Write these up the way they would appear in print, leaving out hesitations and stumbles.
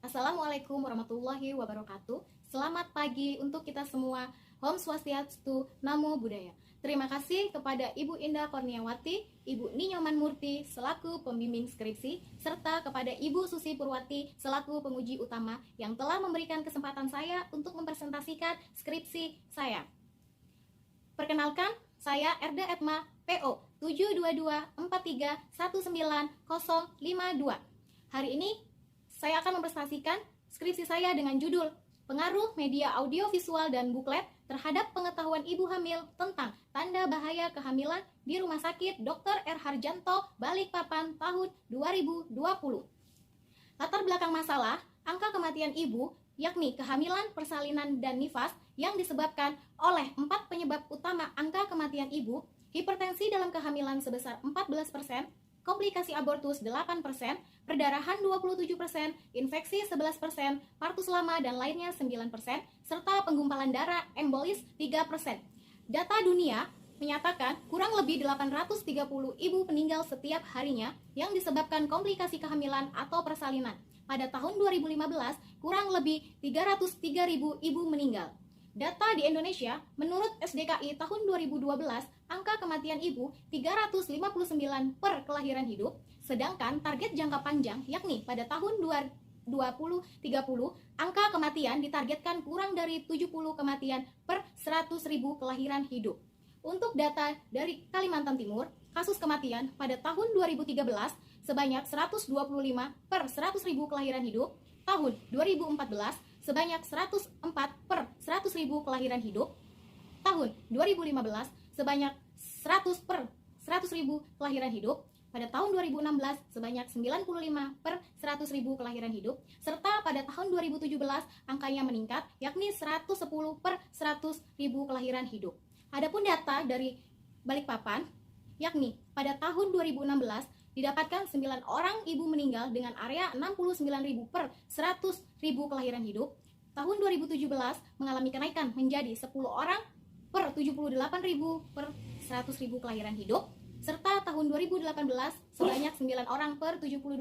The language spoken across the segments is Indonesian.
Assalamualaikum warahmatullahi wabarakatuh. Selamat pagi untuk kita semua. Om Swastiastu, Namo Buddhaya. Terima kasih kepada Ibu Indah Kurniawati, Ibu Ninyoman Murti selaku pembimbing skripsi, serta kepada Ibu Susi Purwati selaku penguji utama yang telah memberikan kesempatan saya untuk mempresentasikan skripsi saya. Perkenalkan, saya Erda Etma, PO 722431952. Hari ini saya akan mempresentasikan skripsi saya dengan judul Pengaruh Media Audiovisual dan Buklet terhadap Pengetahuan Ibu Hamil tentang Tanda Bahaya Kehamilan di Rumah Sakit Dr. R. Harjanto, Balikpapan tahun 2020. Latar belakang masalah, angka kematian ibu, yakni kehamilan, persalinan, dan nifas yang disebabkan oleh 4 penyebab utama angka kematian ibu, hipertensi dalam kehamilan sebesar 14%, komplikasi abortus 8%, perdarahan 27%, infeksi 11%, partus lama dan lainnya 9%, serta penggumpalan darah embolis 3%. Data dunia menyatakan kurang lebih 830 ibu meninggal setiap harinya yang disebabkan komplikasi kehamilan atau persalinan. Pada tahun 2015, kurang lebih 303.000 ibu meninggal. Data di Indonesia, menurut SDKI tahun 2012, angka kematian ibu 359 per kelahiran hidup, sedangkan target jangka panjang yakni pada tahun 2030, angka kematian ditargetkan kurang dari 70 kematian per 100.000 kelahiran hidup. Untuk data dari Kalimantan Timur, kasus kematian pada tahun 2013 sebanyak 125 per 100.000 kelahiran hidup, tahun 2014 sebanyak 104 per 100.000 kelahiran hidup, tahun 2015 sebanyak 100 per 100.000 kelahiran hidup, pada tahun 2016 sebanyak 95 per 100.000 kelahiran hidup, serta pada tahun 2017 angkanya meningkat yakni 110 per 100.000 kelahiran hidup. Adapun data dari Balikpapan, yakni pada tahun 2016 didapatkan 9 orang ibu meninggal dengan area 69.000 per 100.000 kelahiran hidup. Tahun 2017 mengalami kenaikan menjadi 10 orang per 78.000 per 100.000 kelahiran hidup, serta tahun 2018 sebanyak 9 orang per 72.000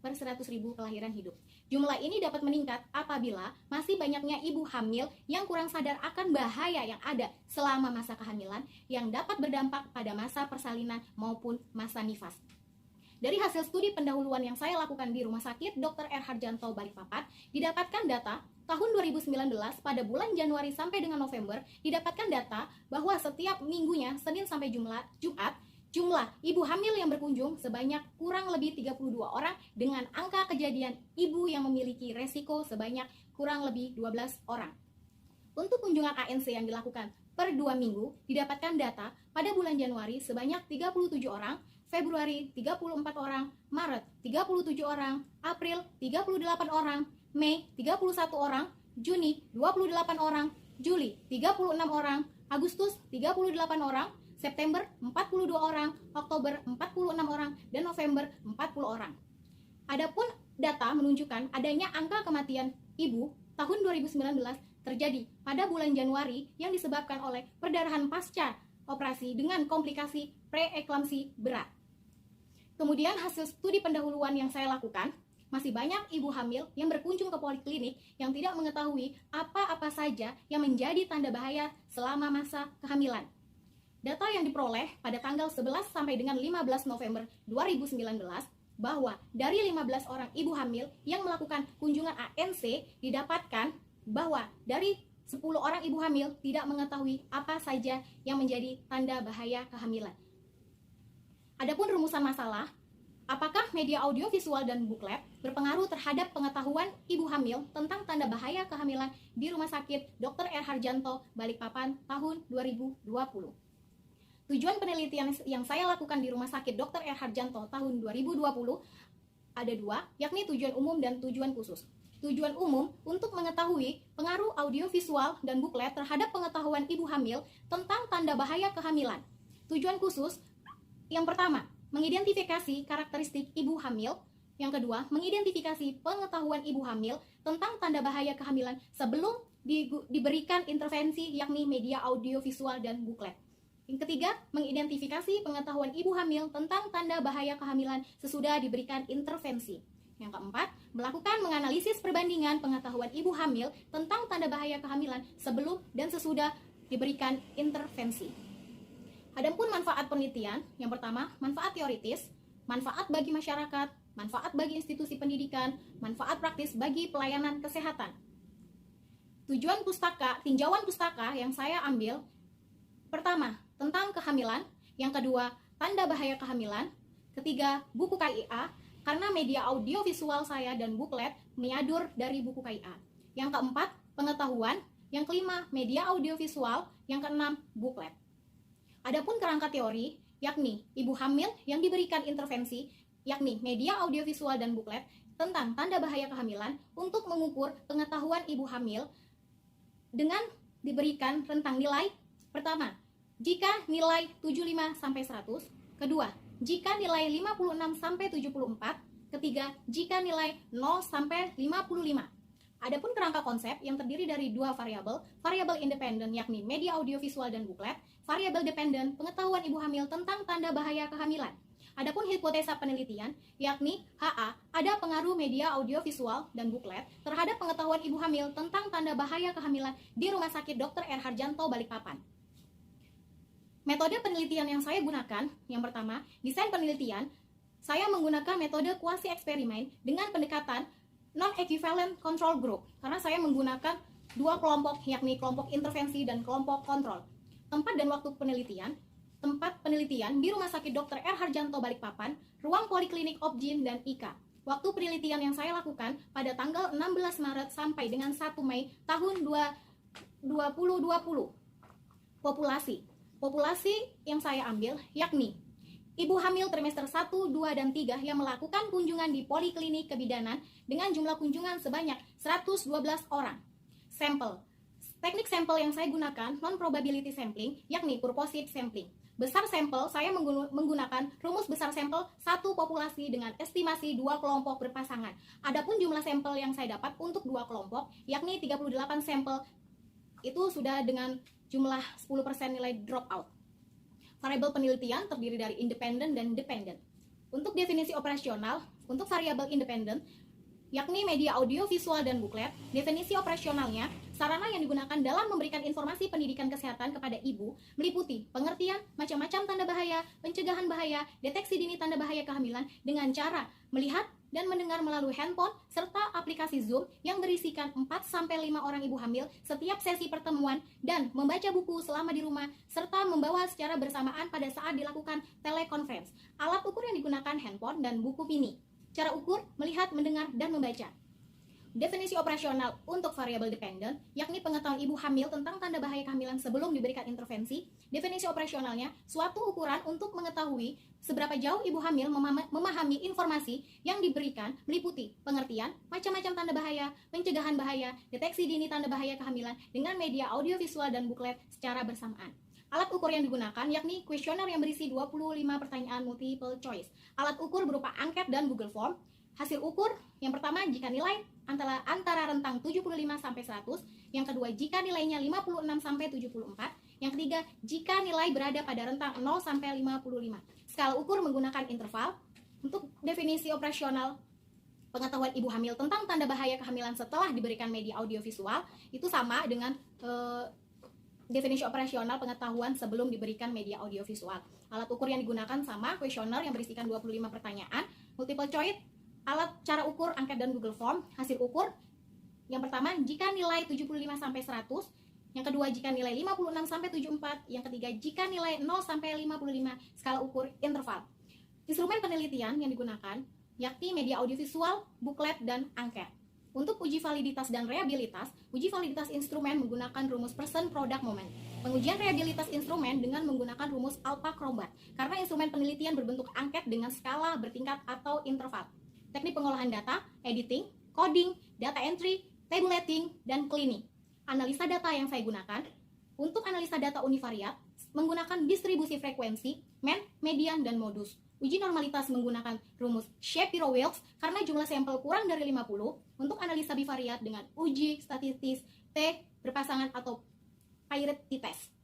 per 100.000 kelahiran hidup. Jumlah ini dapat meningkat apabila masih banyaknya ibu hamil yang kurang sadar akan bahaya yang ada selama masa kehamilan yang dapat berdampak pada masa persalinan maupun masa nifas. Dari hasil studi pendahuluan yang saya lakukan di Rumah Sakit Dr. R. Harjanto, Balikpapan, didapatkan data tahun 2019 pada bulan Januari sampai dengan November, didapatkan data bahwa setiap minggunya, Senin sampai Jumat, jumlah ibu hamil yang berkunjung sebanyak kurang lebih 32 orang dengan angka kejadian ibu yang memiliki resiko sebanyak kurang lebih 12 orang. Untuk kunjungan ANC yang dilakukan per 2 minggu, didapatkan data pada bulan Januari sebanyak 37 orang, Februari 34 orang, Maret 37 orang, April 38 orang, Mei 31 orang, Juni 28 orang, Juli 36 orang, Agustus 38 orang, September 42 orang, Oktober 46 orang, dan November 40 orang. Adapun data menunjukkan adanya angka kematian ibu tahun 2019 terjadi pada bulan Januari yang disebabkan oleh perdarahan pasca operasi dengan komplikasi preeklamsi berat. Kemudian hasil studi pendahuluan yang saya lakukan, masih banyak ibu hamil yang berkunjung ke poliklinik yang tidak mengetahui apa-apa saja yang menjadi tanda bahaya selama masa kehamilan. Data yang diperoleh pada tanggal 11 sampai dengan 15 November 2019 bahwa dari 15 orang ibu hamil yang melakukan kunjungan ANC didapatkan bahwa dari 10 orang ibu hamil tidak mengetahui apa saja yang menjadi tanda bahaya kehamilan. Adapun rumusan masalah, apakah media audiovisual dan buklet berpengaruh terhadap pengetahuan ibu hamil tentang tanda bahaya kehamilan di Rumah Sakit Dr. R. Harjanto, Balikpapan tahun 2020? Tujuan penelitian yang saya lakukan di Rumah Sakit Dr. R. Harjanto tahun 2020 ada 2, yakni tujuan umum dan tujuan khusus. Tujuan umum untuk mengetahui pengaruh audiovisual dan buklet terhadap pengetahuan ibu hamil tentang tanda bahaya kehamilan. Tujuan khusus yang pertama, mengidentifikasi karakteristik ibu hamil. Yang kedua, mengidentifikasi pengetahuan ibu hamil tentang tanda bahaya kehamilan sebelum diberikan intervensi yakni media audiovisual dan buklet. Yang ketiga, mengidentifikasi pengetahuan ibu hamil tentang tanda bahaya kehamilan sesudah diberikan intervensi. Yang keempat, melakukan menganalisis perbandingan pengetahuan ibu hamil tentang tanda bahaya kehamilan sebelum dan sesudah diberikan intervensi. Adapun manfaat penelitian, yang pertama, manfaat teoritis, manfaat bagi masyarakat, manfaat bagi institusi pendidikan, manfaat praktis bagi pelayanan kesehatan. Tujuan tinjauan pustaka yang saya ambil, pertama, tentang kehamilan, yang kedua, tanda bahaya kehamilan, ketiga, buku KIA, karena media audio visual saya dan buklet menyadur dari buku KIA. Yang keempat, pengetahuan, yang kelima, media audio visual, yang keenam, buklet. Adapun kerangka teori, yakni ibu hamil yang diberikan intervensi, yakni media audiovisual dan buklet tentang tanda bahaya kehamilan untuk mengukur pengetahuan ibu hamil dengan diberikan rentang nilai. Pertama, jika nilai 75 sampai 100, kedua, jika nilai 56 sampai 74, ketiga, jika nilai 0 sampai 55. Adapun kerangka konsep yang terdiri dari dua variabel, variabel independen yakni media audiovisual dan buklet, variabel dependen pengetahuan ibu hamil tentang tanda bahaya kehamilan. Adapun hipotesa penelitian yakni HA, ada pengaruh media audiovisual dan buklet terhadap pengetahuan ibu hamil tentang tanda bahaya kehamilan di Rumah Sakit Dr. R. Harjanto, Balikpapan. Metode penelitian yang saya gunakan, yang pertama, desain penelitian, saya menggunakan metode kuasi eksperimen dengan pendekatan non-equivalent control group, karena saya menggunakan dua kelompok, yakni kelompok intervensi dan kelompok kontrol. Tempat dan waktu penelitian, tempat penelitian di Rumah Sakit Dr. R. Harjanto, Balikpapan, ruang poliklinik Objin dan IKA. Waktu penelitian yang saya lakukan pada tanggal 16 Maret sampai dengan 1 Mei tahun 2020. Populasi yang saya ambil yakni ibu hamil trimester 1, 2, dan 3 yang melakukan kunjungan di poliklinik kebidanan dengan jumlah kunjungan sebanyak 112 orang. Sampel. Teknik sampel yang saya gunakan non-probability sampling, yakni purposive sampling. Besar sampel, saya menggunakan rumus besar sampel satu populasi dengan estimasi dua kelompok berpasangan. Adapun jumlah sampel yang saya dapat untuk dua kelompok, yakni 38 sampel, itu sudah dengan jumlah 10% nilai dropout. Variabel penelitian terdiri dari independen dan dependen. Untuk definisi operasional, untuk variabel independen, yakni media audio, visual, dan buklet, definisi operasionalnya, sarana yang digunakan dalam memberikan informasi pendidikan kesehatan kepada ibu meliputi pengertian, macam-macam tanda bahaya, pencegahan bahaya, deteksi dini tanda bahaya kehamilan dengan cara melihat dan mendengar melalui handphone, serta aplikasi Zoom yang berisikan 4-5 orang ibu hamil setiap sesi pertemuan, dan membaca buku selama di rumah, serta membawa secara bersamaan pada saat dilakukan telekonferensi. Alat ukur yang digunakan handphone dan buku mini. Cara ukur, melihat, mendengar, dan membaca. Definisi operasional untuk variabel dependen, yakni pengetahuan ibu hamil tentang tanda bahaya kehamilan sebelum diberikan intervensi. Definisi operasionalnya, suatu ukuran untuk mengetahui seberapa jauh ibu hamil memahami informasi yang diberikan meliputi pengertian, macam-macam tanda bahaya, pencegahan bahaya, deteksi dini tanda bahaya kehamilan dengan media audiovisual dan buklet secara bersamaan. Alat ukur yang digunakan yakni kuesioner yang berisi 25 pertanyaan multiple choice. Alat ukur berupa angket dan Google Form. Hasil ukur yang pertama jika nilai antara rentang 75 sampai 100, yang kedua jika nilainya 56 sampai 74, yang ketiga jika nilai berada pada rentang 0 sampai 55. Skala ukur menggunakan interval. Untuk definisi operasional pengetahuan ibu hamil tentang tanda bahaya kehamilan setelah diberikan media audiovisual itu sama dengan definisi operasional pengetahuan sebelum diberikan media audiovisual. Alat ukur yang digunakan sama, kuesioner yang berisikan 25 pertanyaan, multiple choice, alat cara ukur, angket, dan Google Form. Hasil ukur yang pertama jika nilai 75 sampai 100, yang kedua jika nilai 56 sampai 74, yang ketiga jika nilai 0 sampai 55. Skala ukur interval. Instrumen penelitian yang digunakan yakni media audiovisual, buklet, dan angket. Untuk uji validitas dan reabilitas, uji validitas instrumen menggunakan rumus person, product, moment. Pengujian reabilitas instrumen dengan menggunakan rumus Alpha-Crombat, karena instrumen penelitian berbentuk angket dengan skala bertingkat atau interval. Teknik pengolahan data, editing, coding, data entry, tabulating, dan cleaning. Analisa data yang saya gunakan, untuk analisa data univariat, menggunakan distribusi frekuensi, mean, median, dan modus. Uji normalitas menggunakan rumus Shapiro-Wilks karena jumlah sampel kurang dari 50. Untuk analisa bivariat dengan uji statistis T berpasangan atau Paired t-test.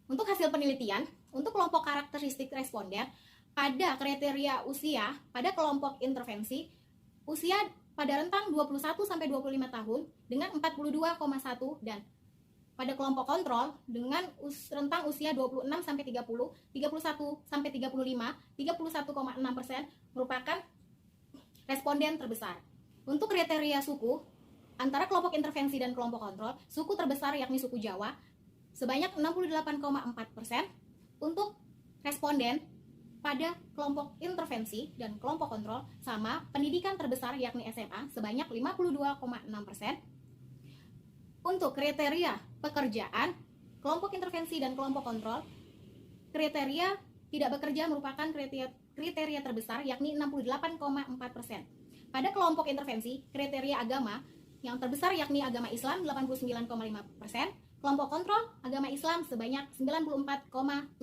Untuk hasil penelitian, untuk kelompok karakteristik responden, pada kriteria usia, pada kelompok intervensi, usia pada rentang 21 sampai 25 tahun dengan 42,1 dan pada kelompok kontrol dengan rentang usia 26 sampai 30, 31 sampai 35, 31,6% merupakan responden terbesar. Untuk kriteria suku antara kelompok intervensi dan kelompok kontrol, suku terbesar yakni suku Jawa sebanyak 68,4%. Untuk responden pada kelompok intervensi dan kelompok kontrol sama pendidikan terbesar yakni SMA sebanyak 52,6%. Untuk kriteria pekerjaan, kelompok intervensi dan kelompok kontrol, kriteria tidak bekerja merupakan kriteria terbesar yakni 68,4%. Pada kelompok intervensi, kriteria agama yang terbesar yakni agama Islam 89,5%, kelompok kontrol agama Islam sebanyak 94,7%.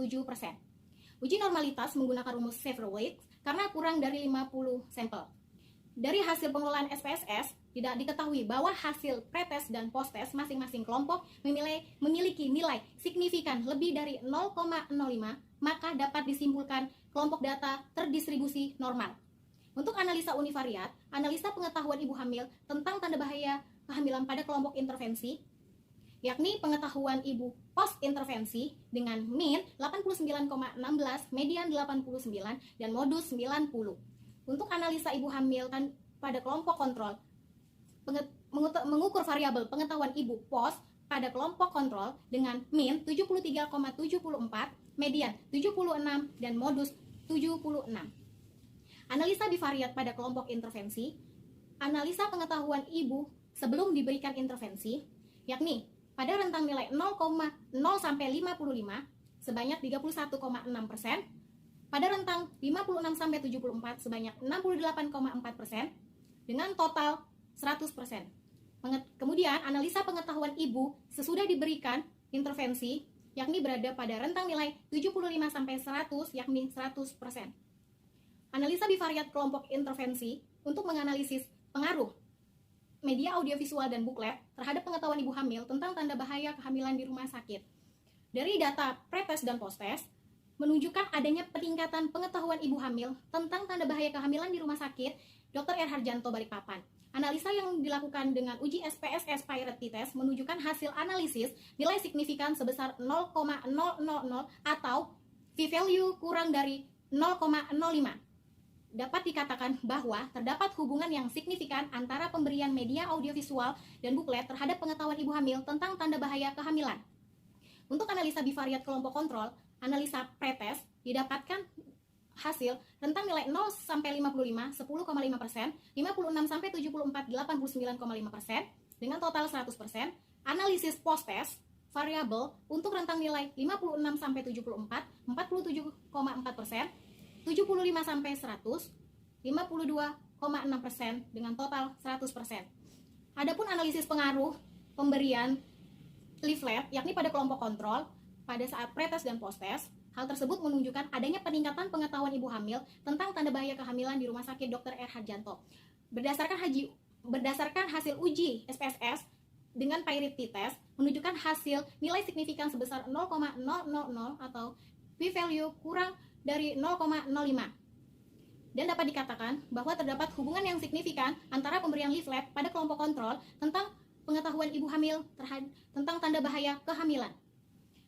Uji normalitas menggunakan rumus Safer-Wicks karena kurang dari 50 sampel. Dari hasil pengelolaan SPSS, tidak diketahui bahwa hasil pretest dan posttest masing-masing kelompok memiliki nilai signifikan lebih dari 0,05, maka dapat disimpulkan kelompok data terdistribusi normal. Untuk analisa univariat, analisa pengetahuan ibu hamil tentang tanda bahaya kehamilan pada kelompok intervensi, yakni pengetahuan ibu post-intervensi dengan min 89,16, median 89, dan modus 90. Untuk analisa ibu hamil pada kelompok kontrol, mengukur variabel pengetahuan ibu pos pada kelompok kontrol dengan min 73,74, median 76, dan modus 76. Analisa bivariat pada kelompok intervensi, analisa pengetahuan ibu sebelum diberikan intervensi, yakni pada rentang nilai 0,0 sampai 55 sebanyak 31,6%, pada rentang 56 sampai 74 sebanyak 68,4% dengan total 100%. Kemudian analisa pengetahuan ibu sesudah diberikan intervensi yakni berada pada rentang nilai 75 sampai 100 yakni 100%. Analisa bivariat kelompok intervensi untuk menganalisis pengaruh media audiovisual dan buklet terhadap pengetahuan ibu hamil tentang tanda bahaya kehamilan di rumah sakit. Dari data pretest dan posttest menunjukkan adanya peningkatan pengetahuan ibu hamil tentang tanda bahaya kehamilan di rumah sakit Dr. R. Harjanto Balikpapan. Analisa yang dilakukan dengan uji SPSS Pirate Test menunjukkan hasil analisis nilai signifikan sebesar 0,000 atau p-value kurang dari 0,05. Dapat dikatakan bahwa terdapat hubungan yang signifikan antara pemberian media audiovisual dan buklet terhadap pengetahuan ibu hamil tentang tanda bahaya kehamilan. Untuk analisa bivariat kelompok kontrol, analisa pretest didapatkan hasil rentang nilai 0 sampai 55 10,5%, 56 sampai 74 89,5% dengan total 100%. Analisis posttest variabel untuk rentang nilai 56 sampai 74 47,4%, 75 sampai 100 52,6% dengan total 100%. Adapun analisis pengaruh pemberian leaflet yakni pada kelompok kontrol pada saat pretest dan posttest, hal tersebut menunjukkan adanya peningkatan pengetahuan ibu hamil tentang tanda bahaya kehamilan di Rumah Sakit Dr. R. Harjanto. Berdasarkan hasil uji SPSS dengan Pirate Test menunjukkan hasil nilai signifikan sebesar 0,000 atau p-value kurang dari 0,05. Dan dapat dikatakan bahwa terdapat hubungan yang signifikan antara pemberian leaflet pada kelompok kontrol tentang pengetahuan ibu hamil tentang tanda bahaya kehamilan.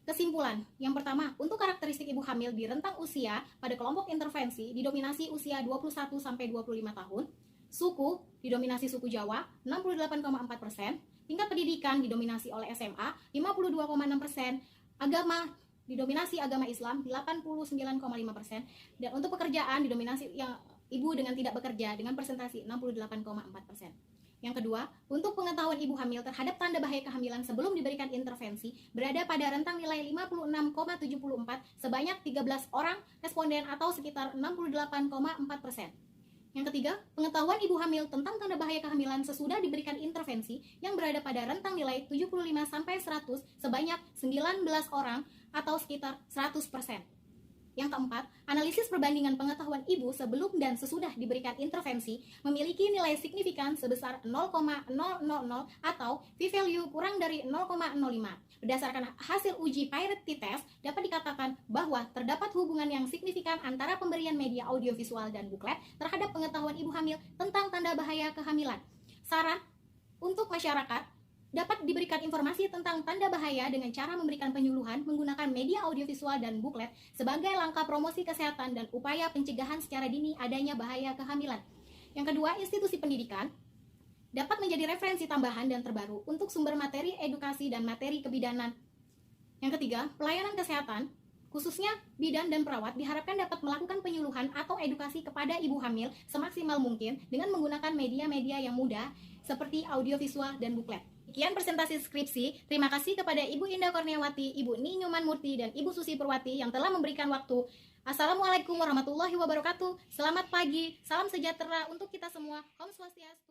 Kesimpulan, yang pertama, untuk karakteristik ibu hamil di rentang usia pada kelompok intervensi didominasi usia 21 sampai 25 tahun, suku didominasi suku Jawa 68,4%, tingkat pendidikan didominasi oleh SMA 52,6%, agama didominasi agama Islam 89,5%, dan untuk pekerjaan didominasi yang ibu dengan tidak bekerja dengan persentase 68,4%. Yang kedua, untuk pengetahuan ibu hamil terhadap tanda bahaya kehamilan sebelum diberikan intervensi berada pada rentang nilai 56,74 sebanyak 13 orang responden atau sekitar 68,4%. Yang ketiga, pengetahuan ibu hamil tentang tanda bahaya kehamilan sesudah diberikan intervensi yang berada pada rentang nilai 75 sampai 100 sebanyak 19 orang atau sekitar 100%. Yang keempat, analisis perbandingan pengetahuan ibu sebelum dan sesudah diberikan intervensi memiliki nilai signifikan sebesar 0,000 atau p-value kurang dari 0,05. Berdasarkan hasil uji Pearson test, dapat dikatakan bahwa terdapat hubungan yang signifikan antara pemberian media audiovisual dan buklet terhadap pengetahuan ibu hamil tentang tanda bahaya kehamilan. Saran untuk masyarakat, dapat diberikan informasi tentang tanda bahaya dengan cara memberikan penyuluhan menggunakan media audiovisual dan buklet sebagai langkah promosi kesehatan dan upaya pencegahan secara dini adanya bahaya kehamilan. Yang kedua, institusi pendidikan dapat menjadi referensi tambahan dan terbaru untuk sumber materi edukasi dan materi kebidanan. Yang ketiga, pelayanan kesehatan, khususnya bidan dan perawat, diharapkan dapat melakukan penyuluhan atau edukasi kepada ibu hamil semaksimal mungkin dengan menggunakan media-media yang mudah seperti audiovisual dan buklet. Sekian presentasi skripsi. Terima kasih kepada Ibu Indah Kurniawati, Ibu Ni Nyoman Murti, dan Ibu Susi Purwati yang telah memberikan waktu. Assalamualaikum warahmatullahi wabarakatuh. Selamat pagi, salam sejahtera untuk kita semua. Om Swastiastu.